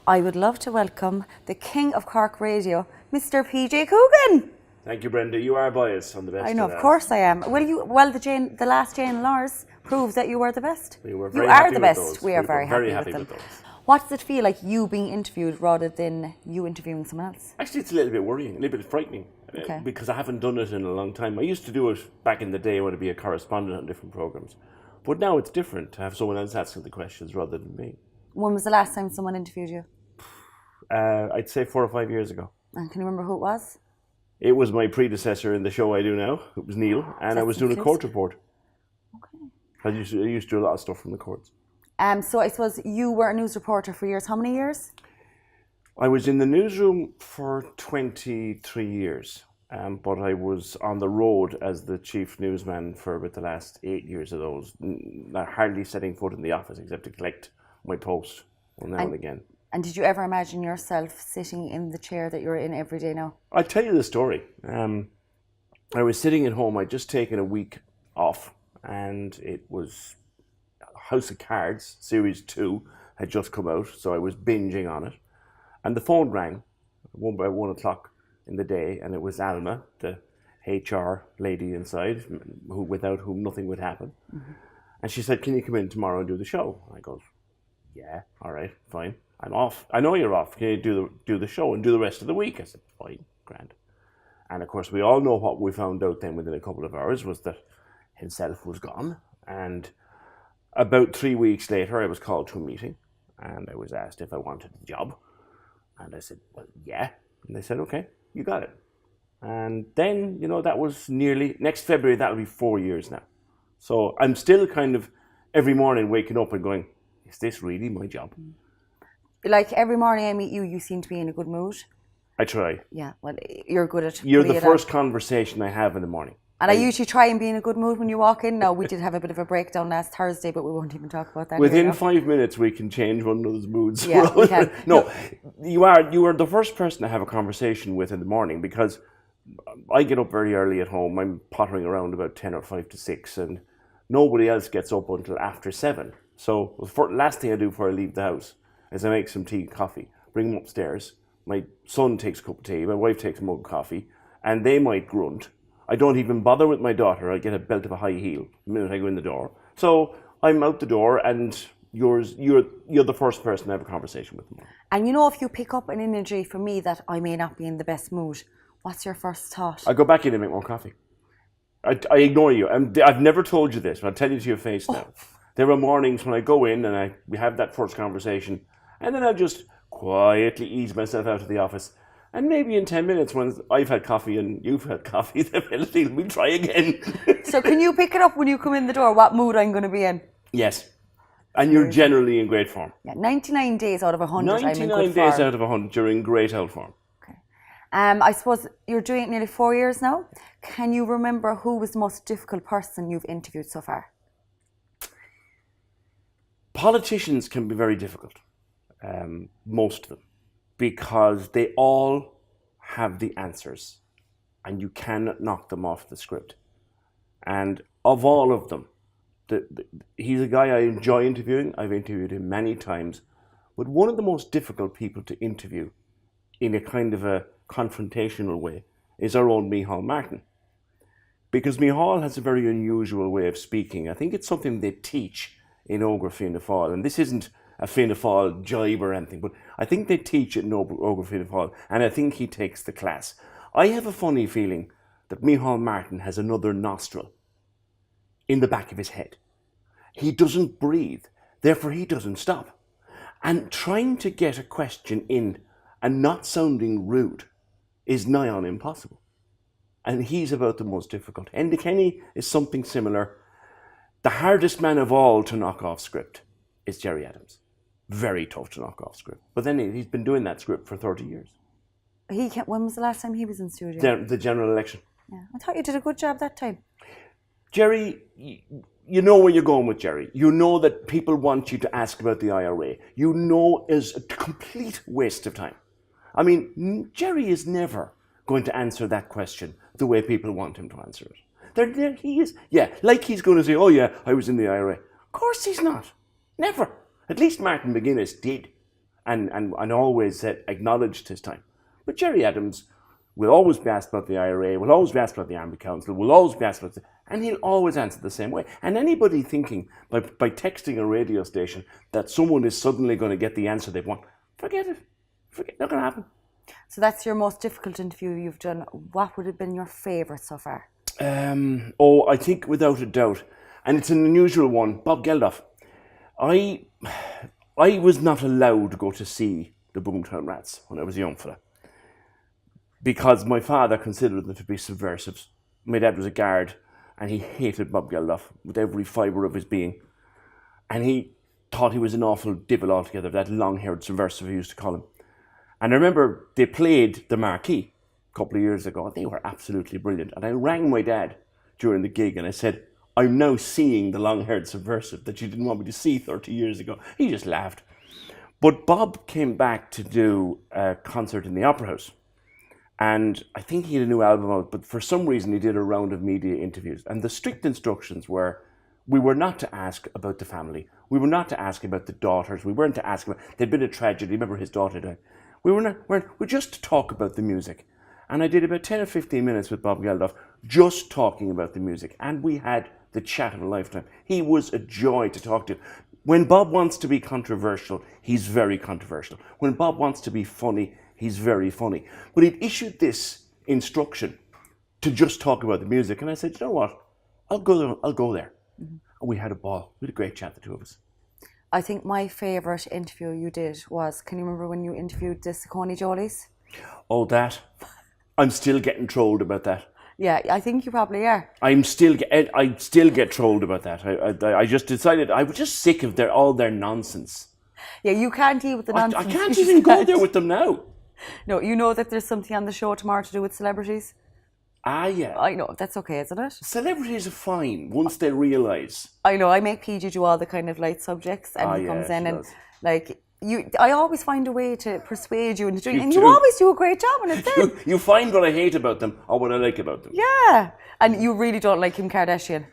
I would love to welcome the king of Cork Radio, Mr. PJ Coogan. Thank you, Brenda. You are biased on the best. I know, of course I am. Well, the last Jane and Lars proves that you are the best. We were very you happy are the with best. those. We are very happy with them. those. What does it feel like you being interviewed rather than you interviewing someone else? Actually, it's a little bit worrying, a little bit frightening, because I haven't done it in a long time. I used to do it back in the day when I'd be a correspondent on different programs, but now it's different to have someone else asking the questions rather than me. When was the last time someone interviewed you? I'd say 4 or 5 years ago. And can you remember who it was? It was my predecessor in the show I do now. It was Neil, and I was doing a court report. Okay. I used to do a lot of stuff from the courts. So I suppose you were a news reporter for years. How many years? I was in the newsroom for 23 years, but I was on the road as the chief newsman for about the last 8 years of those, hardly setting foot in the office except to collect my post now and again. And did you ever imagine yourself sitting in the chair that you're in every day now? I'll tell you the story. I was sitting at home. I'd just taken a week off, and it was House of Cards, Series 2 had just come out, so I was binging on it. And the phone rang about 1 o'clock in the day, and it was Alma, the HR lady inside, without whom nothing would happen. Mm-hmm. And she said, "Can you come in tomorrow and do the show?" I go, "Yeah, all right, fine. I'm off. I know you're off. Can you do the show and do the rest of the week?" I said, "Fine, grand." And of course, we all know what we found out then within a couple of hours was that himself was gone. And about 3 weeks later, I was called to a meeting, and I was asked if I wanted the job. And I said, "Well, yeah." And they said, "Okay, you got it." And then, that was next February, that'll be 4 years now. So I'm still kind of every morning waking up and going, is this really my job? Like every morning I meet you, you seem to be in a good mood. I try. Yeah, well, you're good at. You're the first conversation I have in the morning. And I usually try and be in a good mood when you walk in. Now, we did have a bit of a breakdown last Thursday, but we won't even talk about that. Within 5 minutes, we can change one another's moods. Yeah, we can. No, you are the first person to have a conversation with in the morning, because I get up very early at home. I'm pottering around about 10 or 5 to 6, and nobody else gets up until after 7. So the last thing I do before I leave the house is I make some tea and coffee, bring them upstairs. My son takes a cup of tea, my wife takes a mug of coffee, and they might grunt. I don't even bother with my daughter. I get a belt of a high heel the minute I go in the door. So I'm out the door, and you're the first person to have a conversation with them. And if you pick up an energy from me that I may not be in the best mood, what's your first thought? I go back in and make more coffee. I ignore you. I've never told you this, but I'll tell you to your face now. There are mornings when I go in and we have that first conversation, and then I'll just quietly ease myself out of the office. And maybe in 10 minutes, when I've had coffee and you've had coffee, then we'll try again. So can you pick it up when you come in the door, what mood I'm going to be in? Yes. And you're generally in great form. Yeah, 99 days out of 100, I'm in good form. 99 days out of 100, you're in great health form. Okay. I suppose you're doing it nearly 4 years now. Can you remember who was the most difficult person you've interviewed so far? Politicians can be very difficult, most of them, because they all have the answers and you cannot knock them off the script. And of all of them, he's a guy I enjoy interviewing. I've interviewed him many times. But one of the most difficult people to interview in a kind of a confrontational way is our own Micheál Martin. Because Micheál has a very unusual way of speaking. I think it's something they teach in Ógra Fianna Fáil. And this isn't a Fianna Fáil jibe or anything, but I think they teach it in Ógra Fianna Fáil, and I think he takes the class. I have a funny feeling that Micheál Martin has another nostril in the back of his head. He doesn't breathe, therefore he doesn't stop. And trying to get a question in and not sounding rude is nigh on impossible. And he's about the most difficult. Enda Kenny is something similar. The hardest man of all to knock off script is Gerry Adams. Very tough to knock off script. But then he's been doing that script for 30 years. When was the last time he was in studio? The general election. Yeah, I thought you did a good job that time. Gerry, you know where you're going with Gerry. You know that people want you to ask about the IRA. You know it's a complete waste of time. I mean, Gerry is never going to answer that question the way people want him to answer it. There he is. Yeah, like he's going to say, "Oh yeah, I was in the IRA." Of course he's not. Never. At least Martin McGuinness did. and always acknowledged his time. But Jerry Adams will always be asked about the IRA, will always be asked about the Army Council, will always be asked about and he'll always answer the same way. And anybody thinking by texting a radio station that someone is suddenly going to get the answer they want, forget it. Not going to happen. So that's your most difficult interview you've done. What would have been your favourite so far? I think without a doubt, and it's an unusual one, Bob Geldof. I was not allowed to go to see the Boomtown Rats when I was a young fella because my father considered them to be subversives. My dad was a guard and he hated Bob Geldof with every fibre of his being. And he thought he was an awful devil altogether, that long-haired subversive he used to call him. And I remember they played the Marquee a couple of years ago. They were absolutely brilliant. And I rang my dad during the gig and I said, I'm now seeing the long-haired subversive that you didn't want me to see 30 years ago. He just laughed. But Bob came back to do a concert in the Opera House. And I think he had a new album out, but for some reason he did a round of media interviews. And the strict instructions were, we were not to ask about the family. We were not to ask about the daughters. We weren't to ask about, there'd been a tragedy. Remember his daughter died. We were just to talk about the music. And I did about 10 or 15 minutes with Bob Geldof, just talking about the music. And we had the chat of a lifetime. He was a joy to talk to. When Bob wants to be controversial, he's very controversial. When Bob wants to be funny, he's very funny. But he'd issued this instruction to just talk about the music. And I said, you know what? I'll go there. Mm-hmm. And we had a ball. We had a great chat, the two of us. I think my favourite interview you did was, can you remember when you interviewed the Siccone Jolies? Oh, that. I'm still getting trolled about that. Yeah, I think you probably are. I still get trolled about that. I just decided I was just sick of all their nonsense. Yeah, you can't deal with the nonsense. I can't even go there with them now. No, you know that there's something on the show tomorrow to do with celebrities? Ah, yeah. I know, that's okay, isn't it? Celebrities are fine once they realise. I know, I make PG do all the kind of light subjects and he comes in and does. like, I always find a way to persuade you into doing it, and you always do a great job and it's it. You find what I hate about them or what I like about them. Yeah, and you really don't like Kim Kardashian.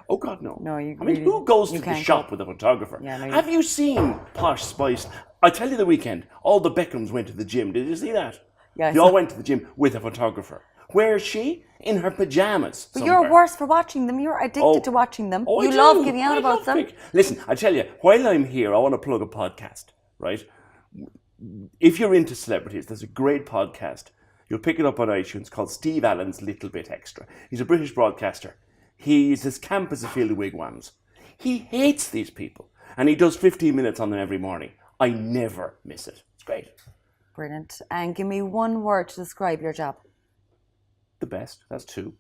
Oh God, no. No, you. I mean, who goes to the shop with a photographer? Yeah, no, Have you seen Posh Spice? I tell you, the weekend, all the Beckhams went to the gym. Did you see that? Yeah. They all went to the gym with a photographer. Where is she? In her pajamas. But somewhere. you're worse for watching them. You're addicted to watching them. Oh, you love giving out about them. Listen, I tell you, while I'm here, I want to plug a podcast, right? If you're into celebrities, there's a great podcast. You'll pick it up on iTunes called Steve Allen's Little Bit Extra. He's a British broadcaster. He's as camp as a field of wigwams. He hates these people. And he does 15 minutes on them every morning. I never miss it. It's great. Brilliant. And give me one word to describe your job. The best. That's two.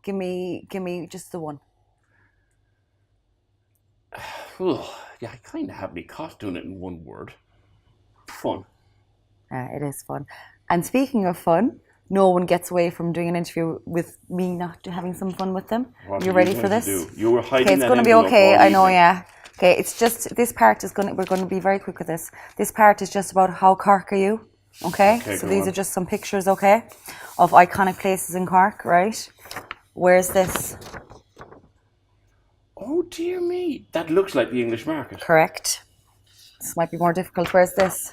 Give me just the one. Yeah, I kind of have me caught doing it in one word. Fun. It is fun. And speaking of fun, no one gets away from doing an interview with me not having some fun with them. What you ready for this? You were hiding okay, it's going to be okay. I know, yeah. Okay, it's just, this part is we're going to be very quick with this. This part is just about how Cork are you, okay? So these are just some pictures, okay, of iconic places in Cork, right? Where's this? Oh, dear me. That looks like the English market. Correct. This might be more difficult. Where's this?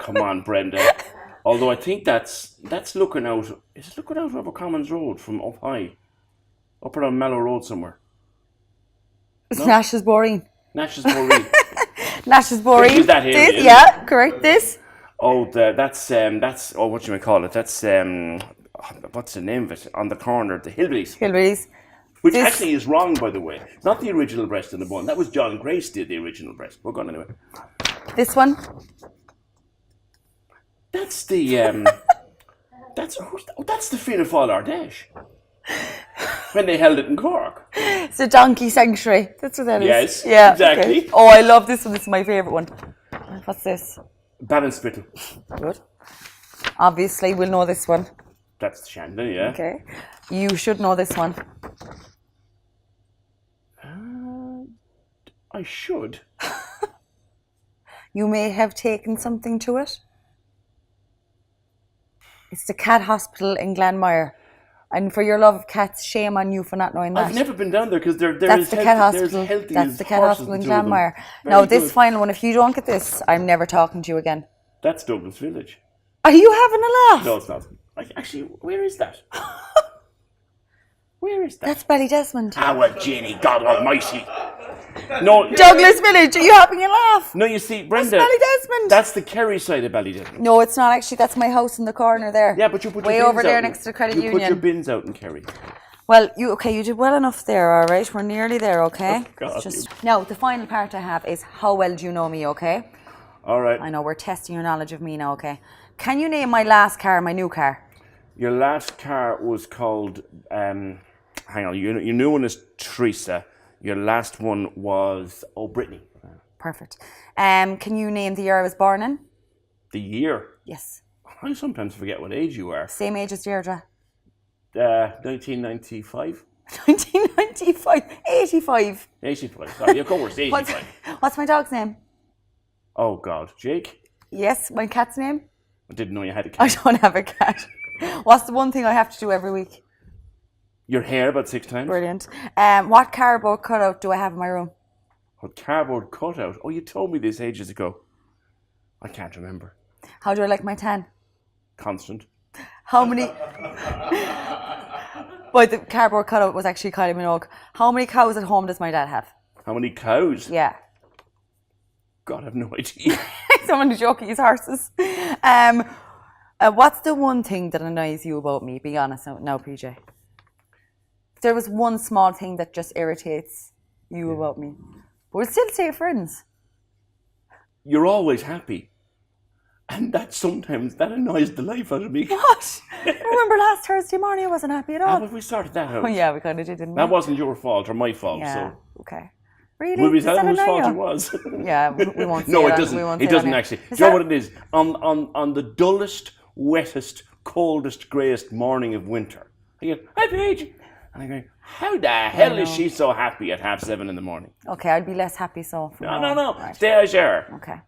Come on, Brenda. Although I think that's looking out. Is it looking out over Commons Road from up high? Up around Mallow Road somewhere. It's no? Nash's Boreen. Nash's Boreen. Nash's Boreen. Is that here? Yeah, correct. This. Oh, that's what do you call it? That's what's the name of it? On the corner, the Hillbillies. Hillbillies. Which actually is wrong, by the way. Not the original breast in the bun. That was John Grace did the original breast. We're going anyway. This one. That's the that's the Fianna Fáil Ardèche. When they held it in Cork. It's a donkey sanctuary. That's what that is. Yes, yeah, exactly. Okay. Oh, I love this one. This is my favourite one. What's this? Ballinspittle. Good. Obviously, we'll know this one. That's the Shandon, yeah. Okay. You should know this one. I should. You may have taken something to it. It's the Cat Hospital in Glanmire. And for your love of cats, shame on you for not knowing that. I've never been down there because That's the cat hospital. That's the cat hospital in Glanmire. Now, this final one, if you don't get this, I'm never talking to you again. That's Douglas Village. Are you having a laugh? No, it's not. Actually, where is that? Where is that? That's Ballydesmond. Ah, well, Jenny, God almighty. No, Douglas Village, are you having a laugh? No, you see, Brenda. That's Ballydesmond. That's the Kerry side of Ballydesmond. No, it's not actually. That's my house in the corner there. Yeah, but you put way your bins over there out next to the credit union. You put your bins out in Kerry. Well, you did well enough there, all right? We're nearly there, okay? Oh, God, now, the final part I have is how well do you know me, okay? All right. I know, we're testing your knowledge of me now, okay? Can you name my last car, my new car? Your last car was called, hang on, your new one is Teresa. Your last one was, Brittany. Perfect. Can you name the year I was born in? The year? Yes. I sometimes forget what age you are. Same age as Deirdre. 1995. 1995. 85. 85. Sorry, of course, 85. What's my dog's name? Oh, God. Jake? Yes. My cat's name? I didn't know you had a cat. I don't have a cat. What's the one thing I have to do every week? Your hair about 6 times. Brilliant. What cardboard cutout do I have in my room? What cardboard cutout? Oh, you told me this ages ago. I can't remember. How do I like my tan? Constant. How many... But the cardboard cutout was actually Kylie Minogue. How many cows at home does my dad have? How many cows? Yeah. God, I have no idea. Someone joking his horses. What's the one thing that annoys you about me? Be honest now, PJ. If there was one small thing that just irritates you about me, but we'll still stay friends. You're always happy. And sometimes that annoys the life out of me. What? Remember last Thursday morning I wasn't happy at all. But we started that out. Oh yeah, we kind of did, didn't we? That wasn't your fault or my fault. Yeah, so. okay. Really? Will we tell whose fault it was? Yeah, we won't say No, that. it doesn't. We won't It say doesn't that actually. Do you know what it is? On the dullest, wettest, coldest, greyest morning of winter, I go, "Hi, Paige," and I go, "How the hell is she so happy at 7:30 in the morning?" Okay, I'd be less happy so. No. Right. Stay as you are. Okay.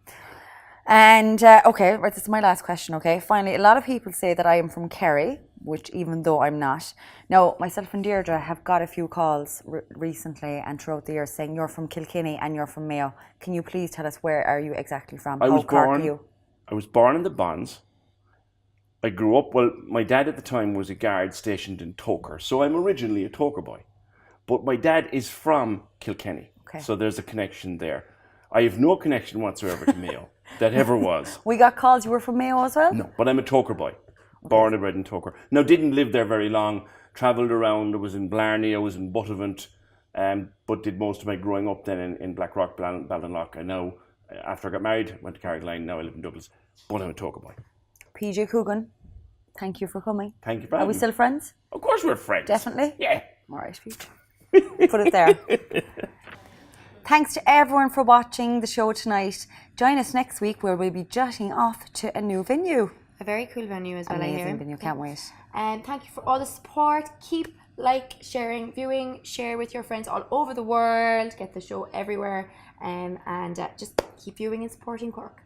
And, okay, right, this is my last question, okay? Finally, a lot of people say that I am from Kerry, which even though I'm not. Now, myself and Deirdre have got a few calls recently and throughout the year saying you're from Kilkenny and you're from Mayo. Can you please tell us where are you exactly from? I was born in the Bonds. I grew up, my dad at the time was a guard stationed in Toker, so I'm originally a Toker boy. But my dad is from Kilkenny, so there's a connection there. I have no connection whatsoever to Mayo. That ever was. We got calls you were from Mayo as well? No, but I'm a Toker boy. Born and bred in Toker. Now, didn't live there very long. Travelled around. I was in Blarney. I was in Buttevant. But did most of my growing up then in Blackrock, Ballinlough. And now, after I got married, went to Carrickline. Now I live in Douglas. But I'm a Toker boy. PJ Coogan, thank you for coming. Thank you for having me. Are we still friends? Of course we're friends. Definitely? Yeah. All right, PJ. Put it there. Thanks to everyone for watching the show tonight. Join us next week where we'll be jetting off to a new venue. A very cool venue as well, I hear. Amazing venue, can't wait. And thank you for all the support. Keep sharing, viewing, share with your friends all over the world. Get the show everywhere. And just keep viewing and supporting Cork.